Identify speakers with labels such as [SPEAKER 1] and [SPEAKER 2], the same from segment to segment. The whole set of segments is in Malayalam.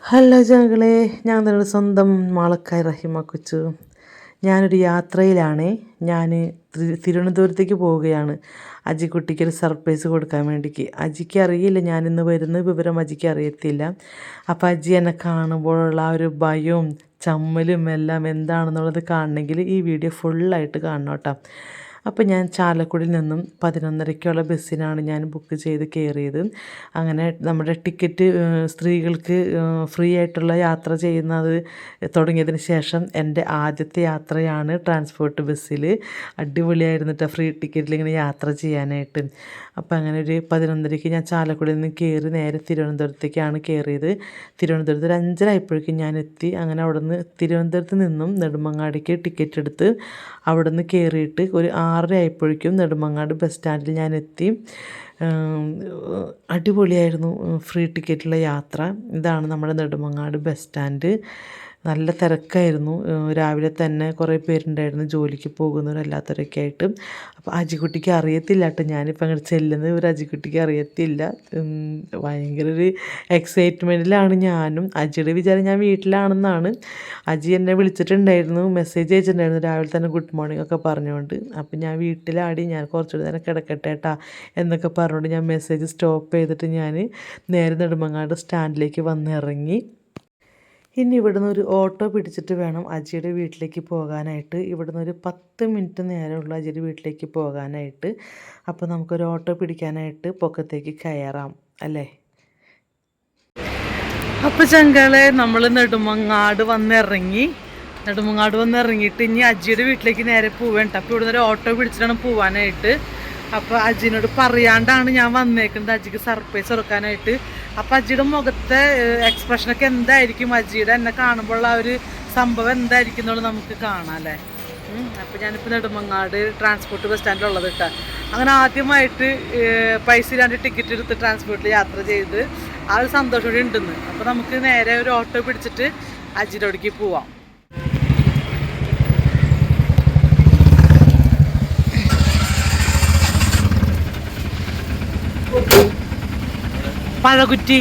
[SPEAKER 1] ഹലോ ജനങ്ങളെ, ഞാൻ നിങ്ങളുടെ സ്വന്തം മാളക്കായ് റഹിമ കൊച്ചു. ഞാനൊരു യാത്രയിലാണ്. ഞാൻ തിരുവനന്തപുരത്തേക്ക് പോവുകയാണ്. അജിക്കുട്ടിക്കൊരു സർപ്രൈസ് കൊടുക്കാൻ വേണ്ടിക്ക്. അജിക്ക് അറിയില്ല ഞാനിന്ന് വരുന്ന വിവരം അജിക്ക് അറിയത്തില്ല. അപ്പോൾ അജി എന്നെ കാണുമ്പോഴുള്ള ആ ഒരു ഭയവും ചമ്മലും എല്ലാം എന്താണെന്നുള്ളത് കാണണമെങ്കിൽ ഈ വീഡിയോ ഫുള്ളായിട്ട് കാണണം കേട്ടോ. അപ്പോൾ ഞാൻ ചാലക്കുടിയിൽ നിന്നും 11:30-ക്കുള്ള ബസ്സിനാണ് ഞാൻ ബുക്ക് ചെയ്ത് കയറിയത്. അങ്ങനെ നമ്മുടെ ടിക്കറ്റ് സ്ത്രീകൾക്ക് ഫ്രീ ആയിട്ടുള്ള യാത്ര ചെയ്യുന്നത് തുടങ്ങിയതിന് ശേഷം എൻ്റെ ആദ്യത്തെ യാത്രയാണ് ട്രാൻസ്പോർട്ട് ബസ്സിൽ. അടിപൊളിയായിരുന്നു കേട്ടോ, ഫ്രീ ടിക്കറ്റിൽ ഇങ്ങനെ യാത്ര ചെയ്യാനായിട്ട്. അപ്പോൾ അങ്ങനെ ഒരു 11:30-ക്ക് ഞാൻ ചാലക്കുടിയിൽ നിന്ന് കയറി നേരെ തിരുവനന്തപുരത്തേക്കാണ് കയറിയത്. തിരുവനന്തപുരത്ത് ഒരു 5:30 ആയപ്പോഴേക്കും ഞാൻ എത്തി. അങ്ങനെ അവിടെ നിന്ന് തിരുവനന്തപുരത്ത് നിന്നും നെടുമങ്ങാടിക്ക് ടിക്കറ്റ് എടുത്ത് അവിടെ നിന്ന് കയറിയിട്ട് ഒരു 6:30 ആയപ്പോഴേക്കും നെടുമങ്ങാട് ബസ് സ്റ്റാൻഡിൽ ഞാൻ എത്തി. അടിപൊളിയായിരുന്നു ഫ്രീ ടിക്കറ്റുള്ള യാത്ര. ഇതാണ് നമ്മുടെ നെടുമങ്ങാട് ബസ് സ്റ്റാൻഡ്. നല്ല തിരക്കായിരുന്നു. രാവിലെ തന്നെ കുറേ പേരുണ്ടായിരുന്നു, ജോലിക്ക് പോകുന്നവരല്ലാത്തവരൊക്കെ ആയിട്ട്. അപ്പോൾ അജിക്കുട്ടിക്ക് അറിയത്തില്ല കേട്ടോ, ഞാനിപ്പോൾ അങ്ങോട്ട് ചെല്ലുന്നത് ഒരു അജിക്കുട്ടിക്ക് അറിയത്തില്ല. ഭയങ്കര ഒരു എക്സൈറ്റ്മെൻറ്റിലാണ് ഞാനും. അജിയുടെ വിചാരം ഞാൻ വീട്ടിലാണെന്നാണ്. അജി എന്നെ വിളിച്ചിട്ടുണ്ടായിരുന്നു, മെസ്സേജ് അയച്ചിട്ടുണ്ടായിരുന്നു രാവിലെ തന്നെ ഗുഡ് മോർണിംഗ് ഒക്കെ പറഞ്ഞുകൊണ്ട്. അപ്പോൾ ഞാൻ വീട്ടിലാടി, ഞാൻ കുറച്ചുകൂടി നേരം കിടക്കട്ടെ കേട്ടാ എന്നൊക്കെ പറഞ്ഞുകൊണ്ട് ഞാൻ മെസ്സേജ് സ്റ്റോപ്പ് ചെയ്തിട്ട് ഞാൻ നേരെ നെടുമങ്ങാട് സ്റ്റാൻഡിലേക്ക് വന്നിറങ്ങി. ഇനി ഇവിടുന്ന് ഒരു ഓട്ടോ പിടിച്ചിട്ട് വേണം അജിയുടെ വീട്ടിലേക്ക് പോകാനായിട്ട്. ഇവിടുന്ന് ഒരു 10 മിനിറ്റ് നേരമുള്ള അജിയുടെ വീട്ടിലേക്ക് പോകാനായിട്ട്. അപ്പോൾ നമുക്കൊരു ഓട്ടോ പിടിക്കാനായിട്ട് പൊക്കത്തേക്ക് കയറാം അല്ലേ. അപ്പോൾ ചങ്കളെ, നമ്മൾ നെടുമങ്ങാട് വന്നിറങ്ങിയിട്ട് ഇനി അജിയുടെ വീട്ടിലേക്ക് നേരെ പോവേണ്ട. അപ്പോൾ ഇവിടുന്ന് ഒരു ഓട്ടോ പിടിച്ചിട്ടാണ് പോവാനായിട്ട്. അപ്പോൾ അജിനോട് പറയാണ്ടാണ് ഞാൻ വന്നേക്കുന്നത്, അജിക്ക് സർപ്രൈസ് കൊടുക്കാനായിട്ട്. അപ്പോൾ അജിയുടെ മുഖത്തെ എക്സ്പ്രഷനൊക്കെ എന്തായിരിക്കും, അജിയുടെ എന്നെ കാണുമ്പോഴുള്ള ആ ഒരു സംഭവം എന്തായിരിക്കും എന്നുള്ളത് നമുക്ക് കാണാം അല്ലേ. അപ്പോൾ ഞാനിപ്പോൾ നെടുമങ്ങാട് ട്രാൻസ്പോർട്ട് ബസ് സ്റ്റാൻഡിലുള്ളത് കേട്ടോ. അങ്ങനെ ആദ്യമായിട്ട് പൈസ ഇല്ലാണ്ട് ടിക്കറ്റ് എടുത്ത് ട്രാൻസ്പോർട്ടിൽ യാത്ര ചെയ്ത് ആ ഒരു സന്തോഷം കൂടി ഉണ്ടെന്ന്. അപ്പോൾ നമുക്ക് നേരെ ഒരു ഓട്ടോ പിടിച്ചിട്ട് അജിയുടെ അവിടേക്ക് പോവാം. പഴകുറ്റി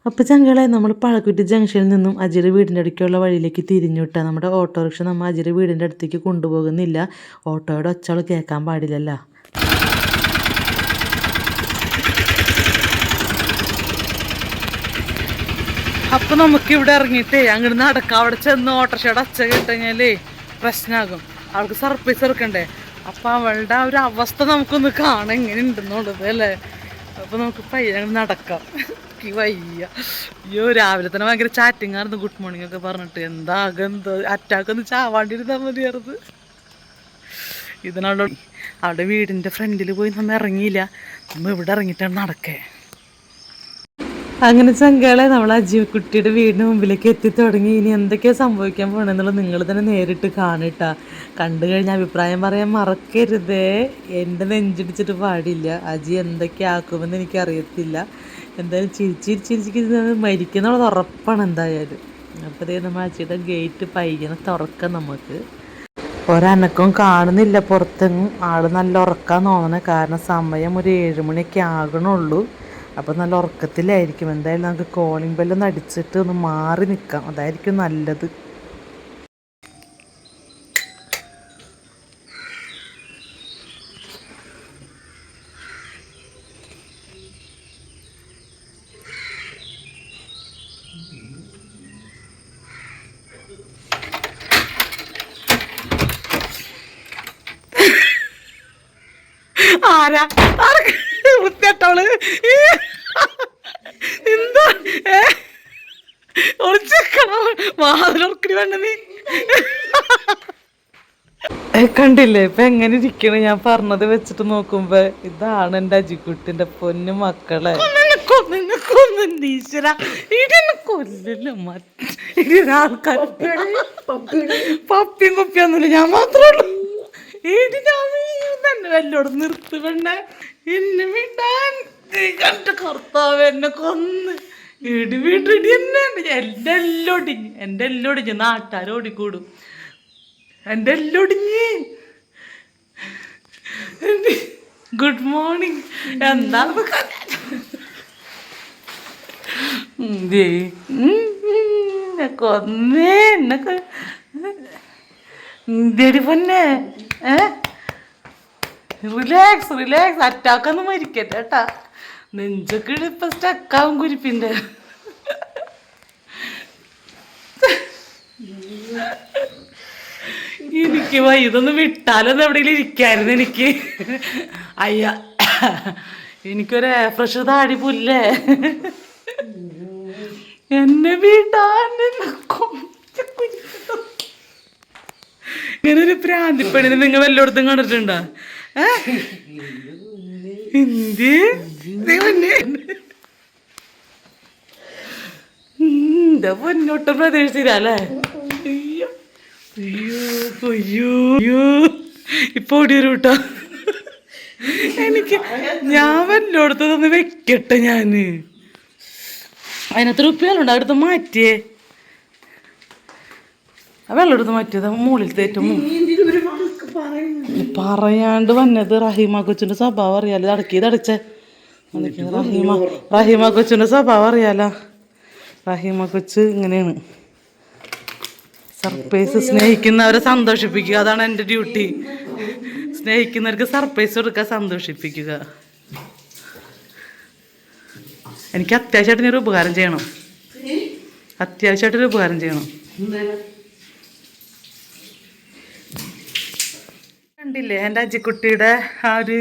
[SPEAKER 1] അപ്പോൾ ചങ്കളെ, നമ്മൾ പഴക്കുറ്റി ജംഗ്ഷനിൽ നിന്നും അജിയുടെ വീടിൻ്റെ അടുക്കുള്ള വഴിയിലേക്ക് തിരിഞ്ഞു വിട്ടാൽ നമ്മുടെ ഓട്ടോറിക്ഷ നമ്മൾ അജിയുടെ വീടിൻ്റെ അടുത്തേക്ക് കൊണ്ടുപോകുന്നില്ല. ഓട്ടോയുടെ ഒച്ചകൾ കേൾക്കാൻ പാടില്ലല്ലോ. അപ്പോൾ നമുക്കിവിടെ ഇറങ്ങിയിട്ടേ അങ്ങോട്ട് നടക്കാം. അവിടെ ചെന്ന് ഓട്ടോറിക്ഷയുടെ ഒച്ച കേട്ടുകഴിഞ്ഞാലേ പ്രശ്നമാകും. അവൾക്ക് സർപ്രൈസ് എടുക്കണ്ടേ. അപ്പോൾ അവളുടെ ആ ഒരു അവസ്ഥ നമുക്കൊന്ന് കാണാൻ എങ്ങനെ ഉണ്ടെന്നുള്ളത് അല്ലേ. അപ്പോൾ നമുക്ക് പയ്യെ നടക്കാം. വയ്യ, അയ്യോ രാവിലെ തന്നെ ഭയങ്കര ചാറ്റിങ് ആയിരുന്നു, ഗുഡ് മോർണിംഗ് ഒക്കെ പറഞ്ഞിട്ട്. എന്തോ അറ്റാക്ക് ഒന്ന് ചാവാണ്ടിരുന്നാൽ മതിയായിരുന്നു. ഇതിനുള്ള അവിടെ വീടിൻ്റെ ഫ്രണ്ടിൽ പോയി നമ്മൾ ഇറങ്ങിയില്ല, നമ്മൾ ഇവിടെ ഇറങ്ങിയിട്ടാണ് നടക്കേ. അങ്ങനെ ചങ്കളെ, നമ്മൾ അജിക്കുട്ടിയുടെ വീടിന് മുമ്പിലേക്ക് എത്തി തുടങ്ങി. ഇനി എന്തൊക്കെയാണ് സംഭവിക്കാൻ പോകണമെന്നുള്ളത് നിങ്ങൾ തന്നെ നേരിട്ട് കാണിട്ടാ. കണ്ടു കഴിഞ്ഞാൽ അഭിപ്രായം പറയാൻ മറക്കരുതേ. എൻ്റെ നെഞ്ചിടിച്ചിട്ട് പാടില്ല. അജി എന്തൊക്കെ ആക്കുമെന്ന് എനിക്കറിയത്തില്ല. എന്തായാലും ചിരിച്ചിരിച്ചിരിക്കുന്നത് മരിക്കുന്നുള്ളത് ഉറപ്പാണ് എന്തായാലും. അപ്പോൾ ഇതേ നമ്മൾ അജിയുടെ ഗേറ്റ് പയ്യനെ തുറക്കാം. നമുക്ക് ഒരനക്കവും കാണുന്നില്ല പുറത്തെങ്ങും. ആൾ നല്ല ഉറക്കാൻ തോന്നണേ, കാരണം സമയം ഒരു 7 മണിയൊക്കെ ആകണുള്ളൂ. അപ്പോൾ നല്ല ഉറക്കത്തിലായിരിക്കും. എന്തായാലും നമുക്ക് കോളിംഗ് ബെല്ലൊന്ന് അടിച്ചിട്ട് ഒന്ന് മാറി നിൽക്കാം, അതായിരിക്കും നല്ലത്. ആരാ വൃത്തിട്ടോള് എന്താ ഒളിച്ചേക്കണോ വാതിലൊറക്കടി വേണ്ട നീ. കണ്ടില്ലേ ഇപ്പൊ എങ്ങനെ ഇരിക്കണ. ഞാൻ പറഞ്ഞത് വെച്ചിട്ട് നോക്കുമ്പോ ഇതാണ് എൻ്റെ അജിക്കുട്ടിന്റെ പൊന്നു മക്കളെ. ഈശ്വര ഇടിനെ കൊല്ലല്ലോ. ആൾക്കാർ പപ്പിയും കുപ്പിയൊന്നുമില്ല, ഞാൻ മാത്രമേ ഉള്ളൂ. തന്നെ വല്ലോട് നിർത്ത് പെണ്ണെ, എന്നെ വിടാൻ കണ്ട കർത്താവ് എന്നെ കൊന്ന്. ഇടി വീട്ടിടി തന്നെ എൻ്റെ എല്ലാം ഒടിഞ്ഞ്, എൻ്റെ എല്ലാം ഒടിഞ്ഞ്, നാട്ടുകാർ ഓടിക്കൂടും, എൻ്റെ എല്ലാം ഒടിഞ്ഞ്. Good morning. എന്താണ് കൊന്നേ എന്നൊക്കെ ഇന്ത്യടി പൊന്നെ. റിലാക്സ് റിലാക്സ്, അറ്റാക്കൊന്നും മരിക്കട്ടെ കേട്ടാ. നെഞ്ചൊക്കെ ഇപ്പം സ്റ്റക്കാവും കുരിപ്പിൻ്റെ. എനിക്ക് ഇതൊന്ന് വിട്ടാലൊന്നും എവിടെയെങ്കിലും ഇരിക്കായിരുന്നു എനിക്ക്. അയ്യ, എനിക്കൊരു ഫ്രഷ് താടി പുല്ലേ. എന്നെ വീട്ടാൻ ഇങ്ങനെ ഒരു പ്രാന്തിപ്പണിന് നിങ്ങൾ വല്ലയിടത്തും കണ്ടിട്ടുണ്ടോ? എന്താ പൊന്നോട്ടം പ്രതീക്ഷിച്ചില്ലേ? അയ്യോ അയ്യോ അയ്യോ അയ്യോ, ഇപ്പൊ ഓടിയൊരു കേട്ടോ. എനിക്ക് ഞാൻ വല്ലോടത്തൊന്ന് വെക്കട്ടെ. ഞാന് അതിനകത്ത് റുപ്യാലുണ്ട്, അവിടുത്തെ മാറ്റിയേ. ആ വെള്ളം എടുത്ത് മാറ്റിയത് മുകളിൽ തേറ്റും. പറയാണ്ട് വന്നത് റഹീമ കൊച്ചിൻ്റെ സ്വഭാവം അറിയാലോ. അടക്കിയതടച്ചേ റഹീമ കൊച്ചിൻ്റെ സ്വഭാവം അറിയാലോ. റഹീമ കൊച്ച് ഇങ്ങനെയാണ്, സർപ്രൈസ്. സ്നേഹിക്കുന്നവരെ സന്തോഷിപ്പിക്കുക, അതാണ് എൻ്റെ ഡ്യൂട്ടി. സ്നേഹിക്കുന്നവർക്ക് സർപ്രൈസ് കൊടുക്കുക, സന്തോഷിപ്പിക്കുക. എനിക്ക് അത്യാവശ്യമായിട്ടൊരു ഉപകാരം ചെയ്യണം, അത്യാവശ്യമായിട്ടൊരു ഉപകാരം ചെയ്യണം. കണ്ടില്ലേ എൻ്റെ അജിക്കുട്ടിയുടെ ആ ഒരു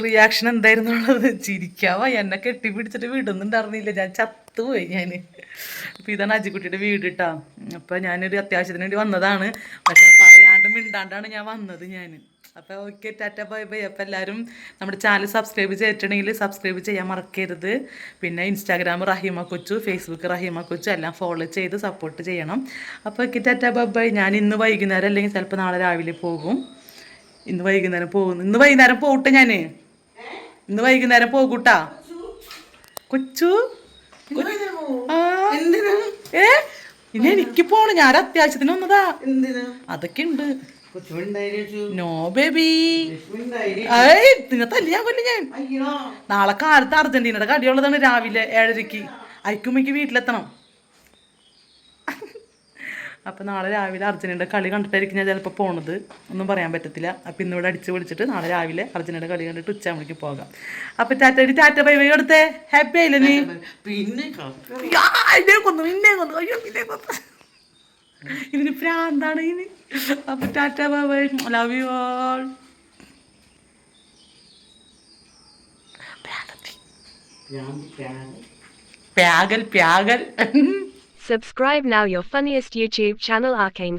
[SPEAKER 1] റിയാക്ഷൻ എന്തായിരുന്നു ഉള്ളത്? ചിരിക്കാവോ, എന്നെ കെട്ടിപ്പിടിച്ചിട്ട് വിടുന്നുണ്ടായിരുന്നില്ല, ഞാൻ ചത്തുപോയി ഞാൻ. അപ്പോൾ ഇതാണ് അജിക്കുട്ടിയുടെ വീട് കേട്ടോ. അപ്പോൾ ഞാനൊരു അത്യാവശ്യത്തിന് വേണ്ടി വന്നതാണ്, പക്ഷെ പറയാണ്ട് മിണ്ടാണ്ടാണ് ഞാൻ വന്നത് ഞാൻ. അപ്പോൾ ഓക്കെ, ടാറ്റ ബൈ ബൈ. അപ്പോൾ എല്ലാവരും നമ്മുടെ ചാനൽ സബ്സ്ക്രൈബ് ചെയ്തിട്ടുണ്ടെങ്കിൽ സബ്സ്ക്രൈബ് ചെയ്യാൻ മറക്കരുത്. പിന്നെ ഇൻസ്റ്റാഗ്രാം റഹീമ കൊച്ചു, ഫേസ്ബുക്ക് റഹീമ കൊച്ചു എല്ലാം ഫോളോ ചെയ്ത് സപ്പോർട്ട് ചെയ്യണം. അപ്പോൾ ഓക്കെ, ടാറ്റ ബൈ ബൈ. ഞാൻ ഇന്ന് വൈകുന്നേരം അല്ലെങ്കിൽ ചിലപ്പോൾ നാളെ രാവിലെ പോകും. ഇന്ന് വൈകുന്നേരം പോകുന്നു, ഇന്ന് വൈകുന്നേരം പോട്ടെ. ഞാൻ ഇന്ന് വൈകുന്നേരം പോകൂട്ടാ കൊച്ചു. ഇനി എനിക്ക് പോണു, ഞാൻ അത്യാവശ്യത്തിന് വന്നതാ. അതൊക്കെ ഉണ്ട്. നോ ബേബി, നിങ്ങൾ തല്ലിയാൻ കൊല്ലം ഞാൻ. നാളെ കാലത്ത് അർജന്റീനയുടെ കടിയുള്ളതാണ്, രാവിലെ 7:30. അയക്കുമ്പോഴേക്ക് വീട്ടിലെത്തണം. അപ്പം നാളെ രാവിലെ അർജന്റീനയുടെ കളി കണ്ടിട്ടായിരിക്കും ഞാൻ ചിലപ്പോൾ പോണത്, ഒന്നും പറയാൻ പറ്റത്തില്ല. അപ്പം ഇന്നിവിടെ അടിച്ച് വിളിച്ചിട്ട് നാളെ രാവിലെ അർജന്റീനയുടെ കളി കണ്ടിട്ട് ഉച്ചയാകുമ്പോഴേക്ക് പോകാം. അപ്പം ടാറ്റ ബൈ ബൈ എടുത്തേ. ഹാപ്പി ആയില്ലേ നീ? പിന്നെ കൊന്നു, പിന്നെ കൊന്നു, അയ്യോ പിന്നെ കൊന്നു. ഇതിന് പ്രാന്താണ് ഇനി. അപ്പം tata bye bye, love you all. പ്യാഗൽ.
[SPEAKER 2] Subscribe now your funniest YouTube channel Arcane.